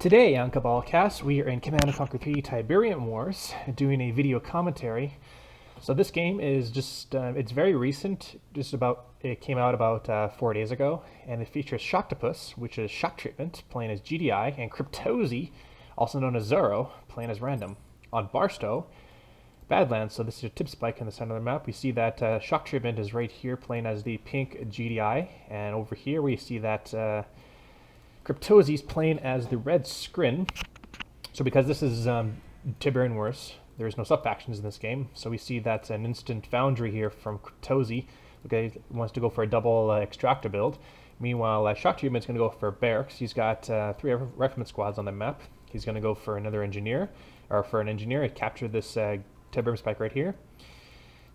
Today on Cabalcast, we are in Command & Conquer 3 Tiberium Wars, doing a video commentary. So this game is just, it's very recent, it came out about 4 days ago, and it features Shocktapus, which is shock treatment, playing as GDI, and Kriptozoy, also known as Zero, playing as random. On Barstrow, Badlands, so this is a tip spike in the center of the map. We see that shock treatment is right here, playing as the pink GDI, and over here we see that Kriptozoy's playing as the red Scrin. So because this is Tiberium Wars, there's no sub-factions in this game. So we see that's an instant foundry here from Kriptozoy. Okay, wants to go for a double extractor build. Meanwhile, Shock Treatment's going to go for barracks. He's got 3 rifleman squads on the map. He's going to go for another engineer, or for an engineer, and capture this Tiberium spike right here.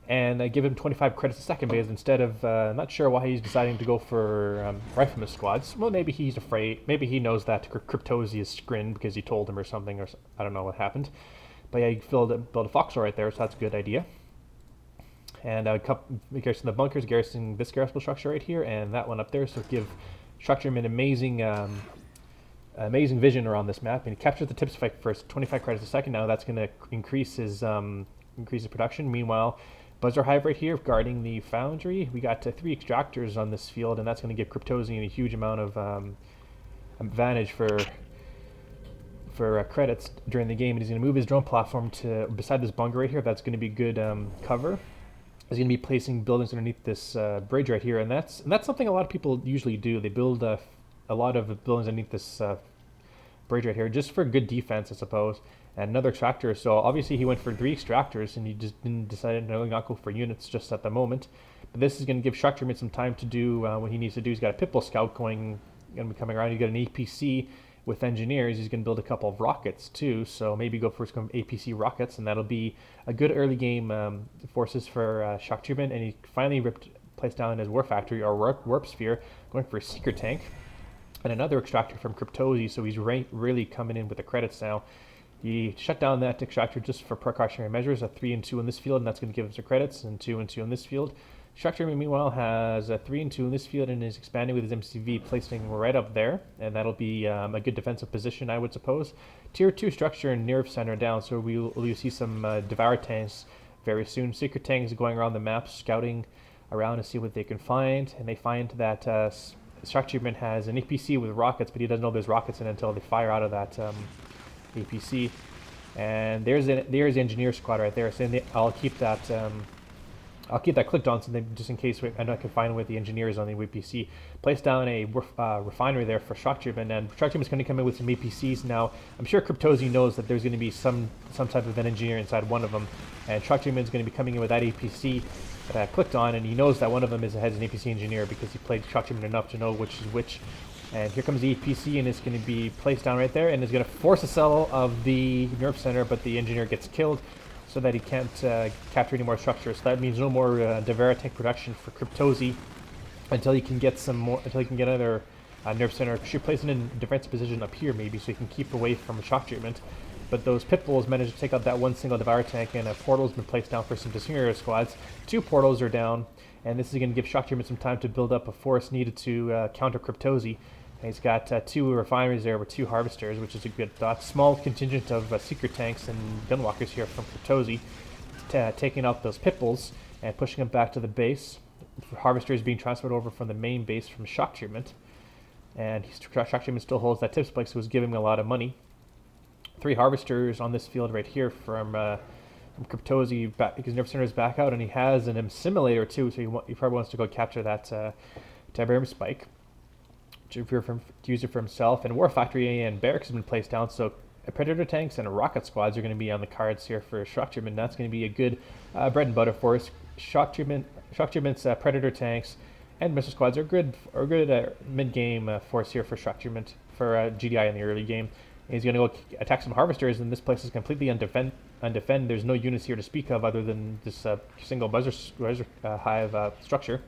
And I give him 25 credits a second because instead of, not sure why he's deciding to go for rifleman squads. Well, maybe he's afraid, maybe he knows that Kriptozoy is Scrin because he told him or something, or I don't know what happened. But yeah, you build a foxhole right there, so that's a good idea. And garrison the bunkers, garrison this garrison structure right here, and that one up there, so give structure him an amazing vision around this map. And he captures the tip spike first, 25 credits a second. Now that's going to increase his production. Meanwhile, Buzzer Hive right here guarding the foundry. We got 3 extractors on this field, and that's going to give Kriptozoy a huge amount of advantage for credits during the game. And he's going to move his drone platform to beside this bunker right here. That's going to be good cover. He's going to be placing buildings underneath this bridge right here, and that's something a lot of people usually do. They build a lot of buildings underneath this bridge right here, just for good defense, I suppose. And another extractor, so obviously he went for 3 extractors, and he just didn't decide to not go for units just at the moment. But this is going to give Shock Treatment some time to do what he needs to do. He's got a Pitbull Scout going to be coming around. You got an APC with engineers. He's going to build a couple of rockets too, so maybe go for some APC rockets, and that'll be a good early game forces for Shock Treatment. And he finally placed down his Warp Factory, or Warp Sphere, going for a Seeker Tank. And another extractor from Kriptozoy, so he's really coming in with the credits now. He shut down that extractor just for precautionary measures, a 3 and 2 in this field, and that's going to give him some credits, and 2 and 2 in this field. Extractor, meanwhile, has a 3 and 2 in this field and is expanding with his MCV, placing right up there, and that'll be a good defensive position, I would suppose. Tier 2 structure and nerve center down, so we'll see some Devour tanks very soon. Secret tanks going around the map, scouting around to see what they can find, and they find that Shock Treatment has an APC with rockets, but he doesn't know there's rockets in it until they fire out of that APC. And there's the engineer squad right there. So I'll keep that clicked on, so just in case I know I can find where the engineers on the APC. Place down a refinery there for Shock Treatment, and Shock Treatment's going to come in with some APCs now. I'm sure Kriptozoy knows that there's going to be some type of an engineer inside one of them, and Shock Treatment is going to be coming in with that APC that I clicked on, and he knows that one of them has an APC engineer because he played Shock Treatment enough to know which is which. And here comes the APC, and it's going to be placed down right there, and it's going to force a sell of the nerve center, but the engineer gets killed so that he can't capture any more structures. So that means no more Devour tank production for Kriptozoy until he can get another nerve center. Should place it in a defensive position up here maybe, so he can keep away from Shock Treatment. But those Pitbulls managed to take out that one single Devour tank, and a portal's been placed down for some disintegrator squads. 2 portals are down, and this is going to give Shock Treatment some time to build up a force needed to counter Kriptozoy. And he's got 2 refineries there with 2 harvesters, which is a good thought. Small contingent of secret tanks and gunwalkers here from Kriptozoy, taking out those Pitbulls and pushing them back to the base. Harvesters being transferred over from the main base from Shock Treatment. And Shock Treatment still holds that tip spike, so it's giving him a lot of money. 3 harvesters on this field right here from Kriptozoy. His nerve center is back out, and he has an assimilator too, so he probably wants to go capture that Tiberium spike to use it for himself. And War Factory and barracks has been placed down, so Predator tanks and rocket squads are going to be on the cards here for Shock Treatment. That's going to be a good bread and butter for us. Shock Treatment's Predator tanks and missile squads are good mid-game force here for Shock Treatment, for GDI in the early game. And he's going to go attack some harvesters, and this place is completely undefended. There's no units here to speak of other than this single buzzer hive structure.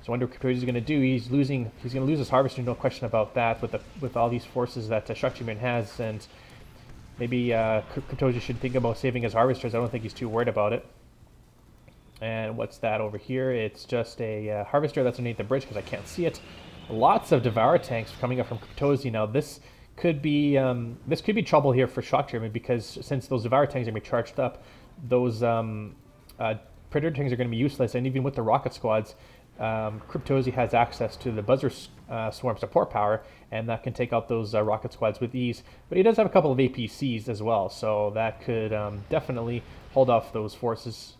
So I wonder what Kriptozoy is going to do. He's going to lose his harvester, no question about that, with all these forces that Shock Treatment has, and maybe Kriptozoy should think about saving his harvesters. I don't think he's too worried about it. And what's that over here? It's just a harvester that's underneath the bridge because I can't see it. Lots of Devour tanks coming up from Kriptozoy. Now this could be this could be trouble here for shock treatment, because since those Devour tanks are going to be charged up, those Predator tanks are going to be useless, and even with the rocket squads, Kriptozoy has access to the Buzzer Swarm support power, and that can take out those rocket squads with ease. But he does have a couple of APCs as well, so that could definitely hold off those forces.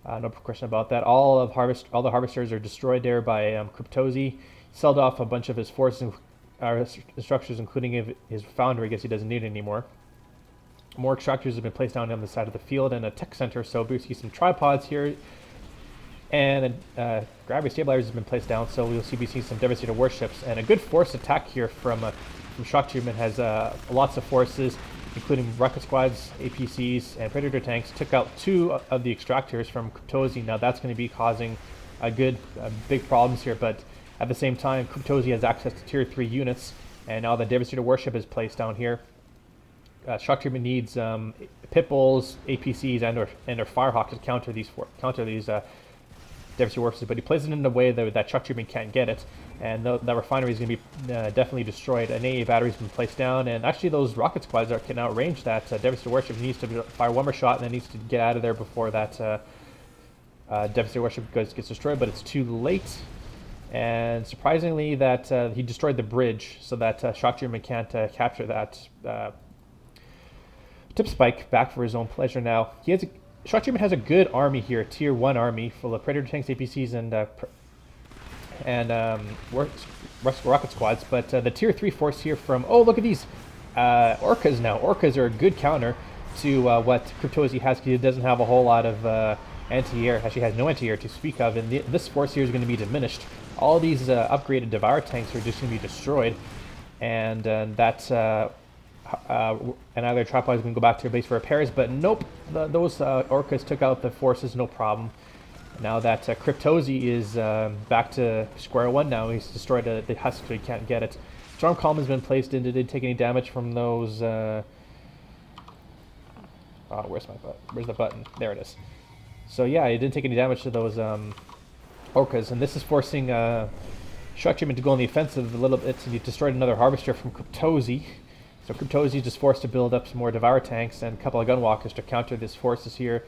No question about that. All the harvesters are destroyed there by Kriptozoy. Sold off a bunch of his forces, structures, including his foundry. I guess he doesn't need it anymore. More extractors have been placed down on the side of the field, and a tech center. So we see some tripods here, and gravity stabilizers have been placed down. So we'll be seeing some devastator warships, and a good force attack here from shock treatment has lots of forces, including rocket squads, APCs, and Predator tanks. Took out 2 of the extractors from Kriptozoy. Now that's going to be causing big problems here, but at the same time, Kriptozoy has access to tier 3 units, and now the devastator warship is placed down here. Shock treatment needs Pitbulls, APCs, and or Firehawks to counter these devastator warships, but he plays it in a way that shock treatment can't get it, and that refinery is going to be definitely destroyed. An AA battery's been placed down, and actually those rocket squads can outrange that devastator warship. He needs to fire one more shot, and then needs to get out of there before that devastator warship gets destroyed, but it's too late. And surprisingly, that he destroyed the bridge, so that shock treatment can't capture that tip spike back for his own pleasure. Now shock treatment has a good army here, tier 1 army full of Predator tanks, APCs, and rocket squads. But the tier 3 force here from look at these orcas now. Orcas are a good counter to what Kriptozoy has, because he doesn't have a whole lot of anti-air. Actually has no anti-air to speak of, and this force here is going to be diminished. All these upgraded Devour tanks are just going to be destroyed, and that's and either tripods is going to go back to their base for repairs. But nope, those orcas took out the forces, no problem. Now that Kriptozoy is back to square one. Now he's destroyed the husk, so he can't get it. Storm Column has been placed in. Did it take any damage from those? Where's the button? There it is. So yeah, it didn't take any damage to those orcas, and this is forcing shock treatment to go on the offensive a little bit. So he destroyed another harvester from Kriptozoy. So Kriptozoy is just forced to build up some more Devour tanks and a couple of gunwalkers to counter these forces here.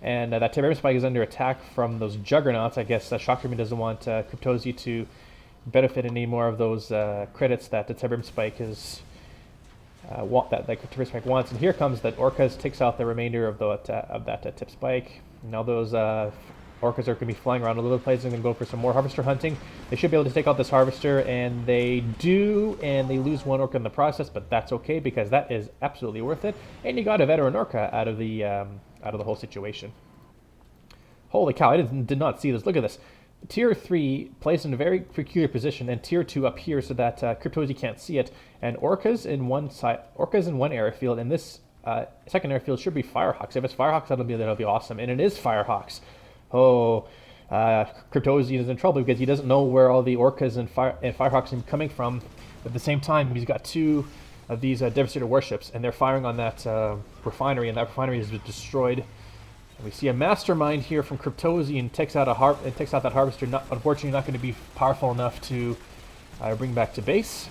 And that Tiberium spike is under attack from those juggernauts. I guess shock treatment doesn't want Kriptozoy to benefit any more of those credits that the Tiberium spike is that Tiberium spike wants. And here comes that Orcas takes out the remainder of that tip spike. Now those orcas are going to be flying around a little place and going to go for some more harvester hunting. They should be able to take out this harvester, and they do, and they lose 1 orca in the process, but that's okay, because that is absolutely worth it. And you got a veteran orca out of the whole situation. Holy cow! I did not see this. Look at this. Tier 3 placed in a very peculiar position, and Tier 2 up here so that Kriptozoy can't see it. And orcas in one airfield, and this second airfield should be Firehawks. If it's Firehawks, that'll be awesome, and it is Firehawks. Kriptozoy is in trouble because he doesn't know where all the orcas and Firehawks are coming from. At the same time, he's got 2 of these devastator warships, and they're firing on that refinery, and that refinery is destroyed. And we see a mastermind here from Kriptozoy, and takes out that harvester. Unfortunately, not going to be powerful enough to bring back to base.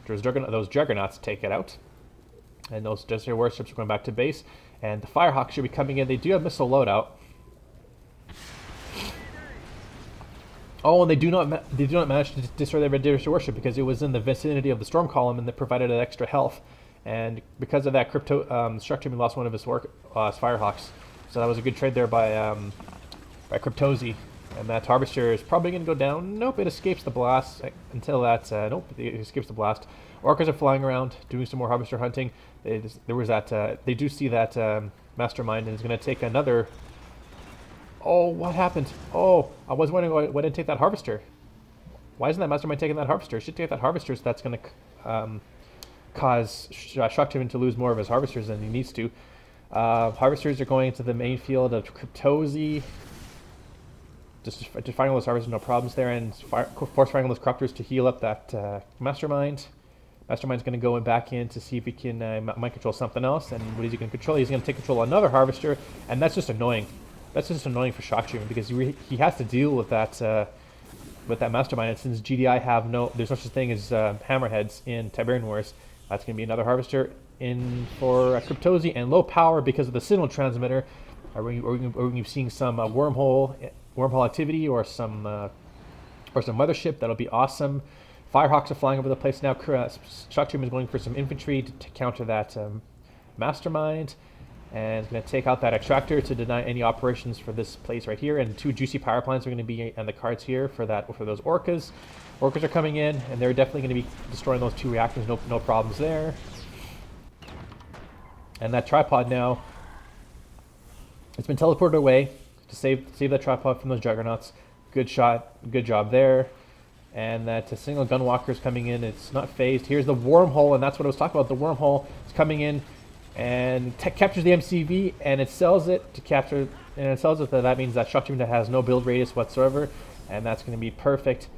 Those juggernauts take it out, and those devastator warships are going back to base. And the Firehawks should be coming in. They do have missile loadout. Oh, and they do not manage to destroy their devastator warship because it was in the vicinity of the storm column, and that provided an extra health. And because of that, shock treatment lost one of his Firehawks. So that was a good trade there by Kriptozoy. And that harvester is probably going to go down. Nope, it escapes the blast until that. Nope, it escapes the blast. Orcas are flying around, doing some more harvester hunting. They do see that mastermind, and is going to take another. Oh, what happened? Oh, I was wondering why didn't take that harvester. Why isn't that mastermind taking that harvester? It should take that harvester, so that's going to cause shock treatment to lose more of his harvesters than he needs to. Harvesters are going into the main field of Kriptozoy. Just firing those harvesters, no problems there, and force firing those cropters to heal up that mastermind. Mastermind's going to go back in to see if he can mind control something else, and what is he going to control? He's going to take control of another harvester, and that's just annoying. That's just annoying for shock treatment because he has to deal with that mastermind. And since GDI have there's no such thing as hammerheads in Tiberium Wars, That's going to be another harvester in for Kriptozoy, and low power because of the signal transmitter. Are we seeing some wormhole activity or some mothership? That'll be awesome. Firehawks are flying over the place now. Shocktroop is going for some infantry to counter that mastermind, and it's going to take out that extractor to deny any operations for this place right here. And 2 juicy power plants are going to be on the cards here for those orcas. Orcas are coming in, and they're definitely going to be destroying those 2 reactors. No problems there. And that tripod now, it's been teleported away to save that tripod from those juggernauts. Good shot, good job there. And that single gunwalker is coming in. It's not phased. Here's the wormhole, and that's what I was talking about. The wormhole is coming in and captures the MCV, and it sells it to capture. And it sells it that means that shock treatment has no build radius whatsoever, and that's going to be perfect.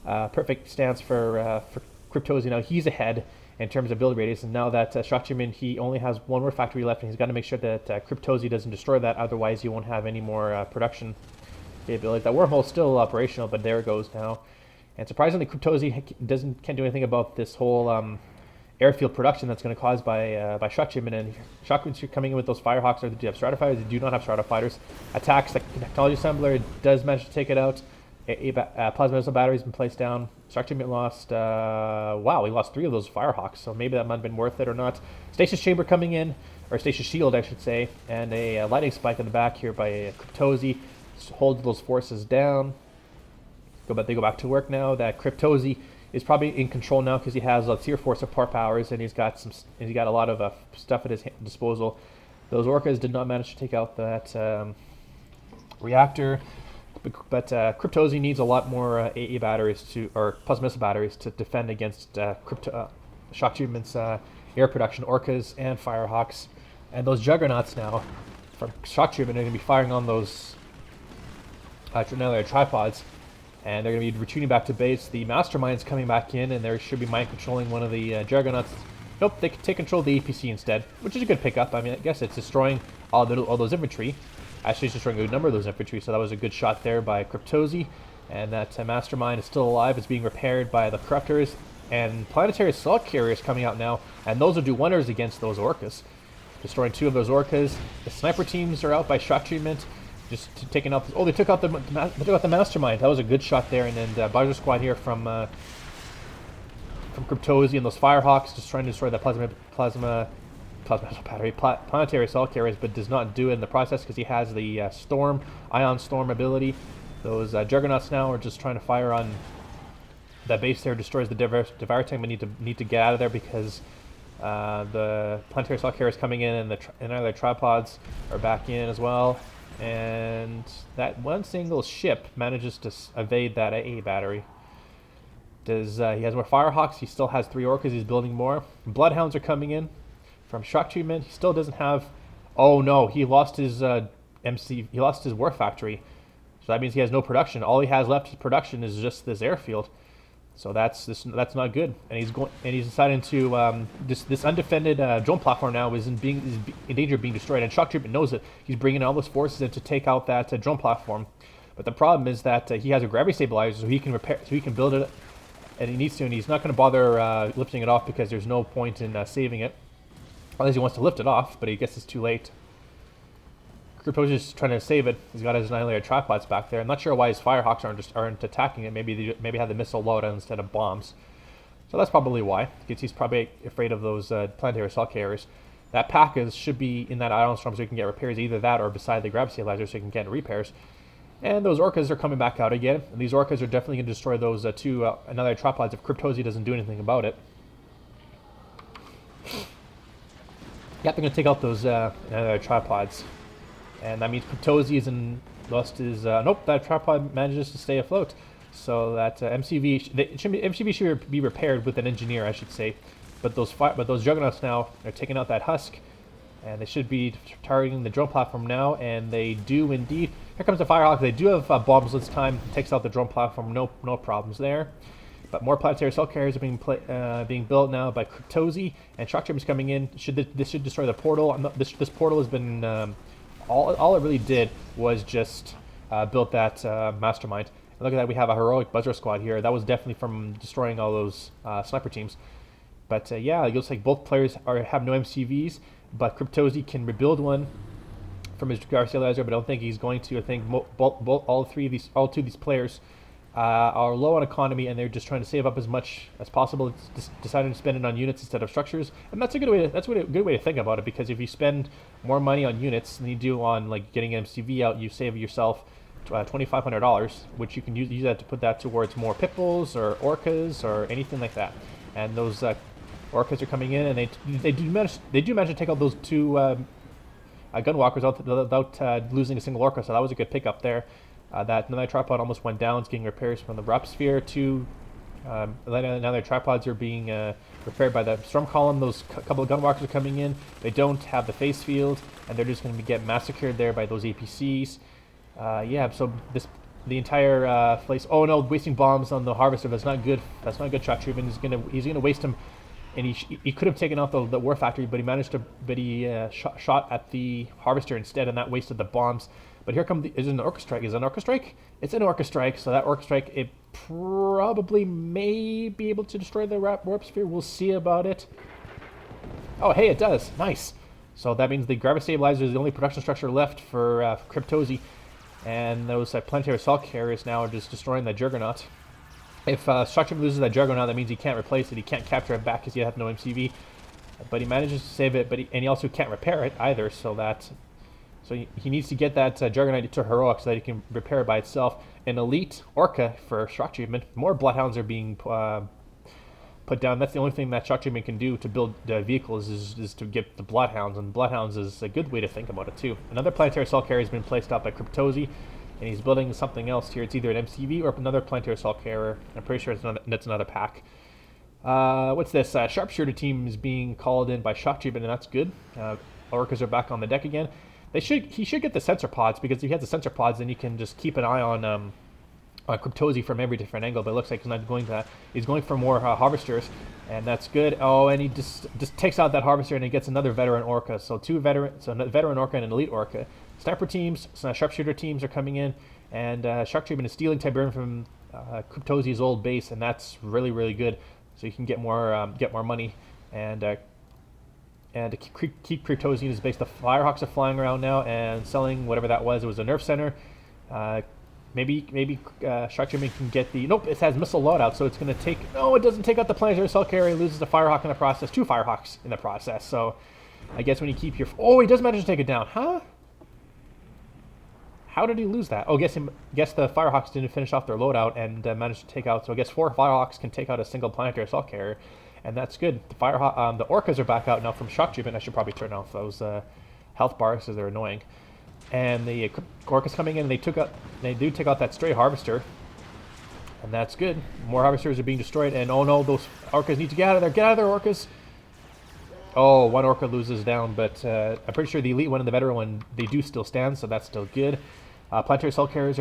Perfect stance for Kriptozoy. Now he's ahead in terms of build radius, and now that shock treatment, he only has 1 more factory left, and he's got to make sure that Kriptozoy doesn't destroy that. Otherwise, he won't have any more production capability. That wormhole is still operational, but there it goes now. And surprisingly, Kriptozoy can't do anything about this whole airfield production that's going to cause by shock treatment. And shock treatment coming in with those Firehawks, or do you have Stratofighters? They do not have Stratofighters. Attacks the technology assembler, does manage to take it out. Plasma missile battery's been placed down. Shock treatment lost. Wow, he lost 3 of those Firehawks, so maybe that might have been worth it or not. Stasis chamber coming in, or stasis shield, I should say, and a lightning spike in the back here by Kriptozoy. Hold those forces down. They go back to work now. That Kriptozoy is probably in control now because he has a tier 4 support powers, and he's got a lot of stuff at his disposal. Those orcas did not manage to take out that reactor, but Kriptozoy needs a lot more AE batteries or plasma missile batteries to defend against shock treatment's air production orcas and firehawks, and those juggernauts now from shock treatment are going to be firing on those tripods. And they're going to be retreating back to base. The mastermind's coming back in, and they should be mind controlling one of the juggernauts. Nope, they can take control of the APC instead, which is a good pickup. I mean, I guess it's destroying all those infantry. Actually, it's destroying a good number of those infantry, so that was a good shot there by Kriptozoy. And that mastermind is still alive. It's being repaired by the corruptors. And planetary assault carriers coming out now, and those will do wonders against those orcas. Destroying 2 of those orcas. The sniper teams are out by shock treatment. Just taking out. Oh, they took out the mastermind. That was a good shot there. And then the Barstrow squad here from Kriptozoy and those Firehawks just trying to destroy that plasma battery, planetary assault carriers, but does not do it in the process because he has the ion storm ability. Those juggernauts now are just trying to fire on that base there. Destroys the devour tank, but need to get out of there because the planetary assault carriers coming in, and other tripods are back in as well. And that one single ship manages to evade that AA battery. He has more Firehawks. He still has 3 orcas. He's building more. Bloodhounds are coming in from shock treatment. He still doesn't have. Oh no, he lost his MC. He lost his war factory. So that means he has no production. All he has left of production is just this airfield. So that's not good. And he's deciding to this undefended drone platform now is in danger of being destroyed. And shock treatment knows it. He's bringing all those forces in to take out that drone platform. But the problem is that he has a gravity stabilizer, so he can build it, and he needs to. And he's not going to bother lifting it off because there's no point in saving it. Unless he wants to lift it off, but he guess it's too late. Kriptozoy is trying to save it. He's got his 9-layer tripods back there. I'm not sure why his Firehawks aren't attacking it. Maybe they have the missile loadout instead of bombs. So that's probably why. Because he's probably afraid of those planetary assault carriers. That package should be in that ion storm so he can get repairs. Either that or beside the gravity stabilizer so he can get repairs. And those orcas are coming back out again. And these orcas are definitely going to destroy those 2 another tripods if Kriptozoy doesn't do anything about it. Yep, they're going to take out those another tripods. And that means Kriptozoy lost his. Nope, that tripod manages to stay afloat. So that MCV should be repaired with an engineer, I should say. But those juggernauts now are taking out that husk, and they should be targeting the drone platform now. And they do indeed. Here comes the Firehawk. They do have bombs this time. Takes out the drone platform. No problems there. But more planetary assault carriers are being built now by Kriptozoy, and shock treatment's coming in. This should destroy the portal. This portal has been. All it really did was just built that mastermind. And look at that, we have a heroic Barstrow squad here. That was definitely from destroying all those sniper teams. But yeah, it looks like both players have no MCVs, but Kriptozoy can rebuild one from his Garcia Lazar, but I don't think he's going to. I think all two of these players are low on economy, and they're just trying to save up as much as possible. It's just deciding to spend it on units instead of structures, and that's a good way. Good way to think about it, because if you spend more money on units than you do on like getting MCV out, you save yourself $2,500, which you can use that to put that towards more pit bulls or orcas or anything like that. And those orcas are coming in, and they do manage to take out those two gunwalkers without losing a single orca. So that was a good pickup there. That another tripod almost went down. It's getting repairs from the Rup Sphere. Now their tripods are being repaired by the Storm Column. Those couple of gunwalkers are coming in. They don't have the face field, and they're just going to get massacred there by those APCs. Yeah, so the entire place. Oh no, wasting bombs on the harvester. That's not good. That's not good shot treatment. He's gonna waste him, and he could have taken out the war factory, but he managed to. But he shot at the harvester instead, and that wasted the bombs. But here comes is it an Orca Strike? Is it an Orca Strike? It's an Orca Strike. So that Orca Strike, it probably may be able to destroy the warp sphere. We'll see about it. Oh, hey, it does. Nice. So that means the gravity stabilizer is the only production structure left for Kriptozoy. And those planetary assault carriers now are just destroying the Juggernaut. If Structure loses that Juggernaut, that means he can't replace it. He can't capture it back because he has no MCV. But he manages to save it, and he also can't repair it either. So he needs to get that Juggernaut to Heroic so that he can repair it by itself. An elite Orca for shock treatment. More Bloodhounds are being put down. That's the only thing that shock treatment can do to build vehicles is to get the Bloodhounds, and Bloodhounds is a good way to think about it too. Another planetary assault carrier has been placed out by Kriptozoy, and he's building something else here. It's either an MCV or another planetary assault carrier. I'm pretty sure that's another pack. What's this? Sharpshooter team is being called in by shock treatment, and that's good. Orcas are back on the deck again. He should get the sensor pods, because if he has the sensor pods, then you can just keep an eye on Kriptozoy from every different angle. But it looks like he's not going to. He's going for more harvesters, and that's good. Oh, and he just takes out that harvester, and he gets another veteran Orca. So a veteran Orca and an elite Orca. Sniper teams, sharpshooter teams are coming in, and shock treatment is stealing Tiberium from Kriptozoy's old base, and that's really, really good. So you can get more money, and to keep Kriptozoy in his base. The Firehawks are flying around now and selling whatever that was. It was a nerf center. Maybe shock treatment can get the. Nope, it has missile loadout, so it's going to take. No, it doesn't take out the planetary assault carrier. It loses the Firehawk in the process. 2 Firehawks in the process. So I guess when you keep your. Oh, he does manage to take it down, huh? How did he lose that? Oh, guess the Firehawks didn't finish off their loadout and managed to take out. So I guess 4 Firehawks can take out a single planetary assault carrier, and that's good. The the Orcas are back out now from shock treatment. I should probably turn off those health bars because they're annoying. And the Orcas coming in, and they do take out that stray harvester, and that's good. More harvesters are being destroyed, and oh no, those Orcas need to get out of there. Get out of there, Orcas! Oh, 1 Orca loses down, but I'm pretty sure the elite one and the veteran one, they do still stand, so that's still good. Planetary assault carriers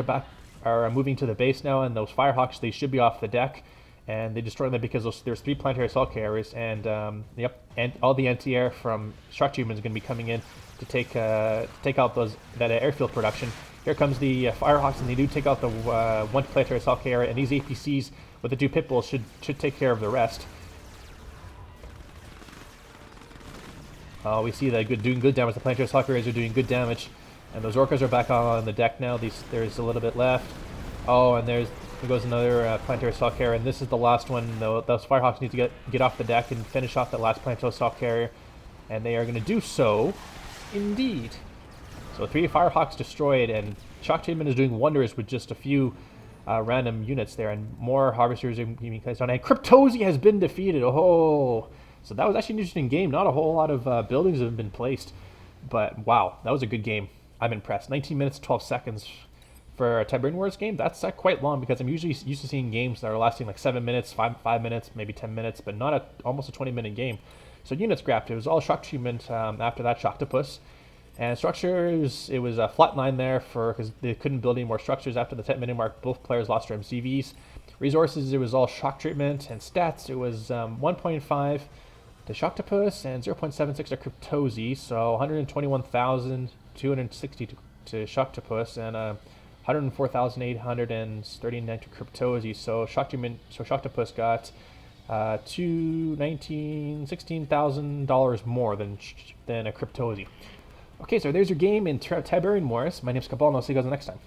are moving to the base now, and those Firehawks, they should be off the deck, and they destroy them because there's 3 planetary assault carriers, and and all the anti-air from shock treatment is going to be coming in to take out that airfield production. Here comes the Firehawks, and they do take out the 1 planetary assault carrier, and these APCs with the 2 pit bulls should take care of the rest. We see that doing good damage. The planetary assault carriers are doing good damage, and those Orcas are back on the deck now. There's a little bit left. Oh, and there goes another planetary assault carrier, and this is the last one. Those Firehawks need to get off the deck and finish off that last planetary assault carrier, and they are going to do so, indeed. So 3 Firehawks destroyed, and shock treatment is doing wonders with just a few random units there, and more harvesters are being placed on. And Kriptozoy has been defeated. Oh, so that was actually an interesting game. Not a whole lot of buildings have been placed, but wow, that was a good game. I'm impressed. 19 minutes, 12 seconds for a Tiberium Wars game. That's quite long, because I'm usually used to seeing games that are lasting like 7 minutes, 5 minutes, maybe 10 minutes, but not almost a 20-minute game. So units scrapped. It was all shock treatment after that shocktapus. And structures, it was a flat line there because they couldn't build any more structures after the 10-minute mark. Both players lost their MCVs. Resources, it was all shock treatment. And stats, it was 1.5 to shocktapus and 0.76 to Kriptozoy. So 121,260 to shocktapus and 104,839 to Kriptozoy. So shocktapus got $16,000 more than a Kriptozoy. Okay, so there's your game in Tiberium Morris. My name's Cabal, and I'll see you guys next time.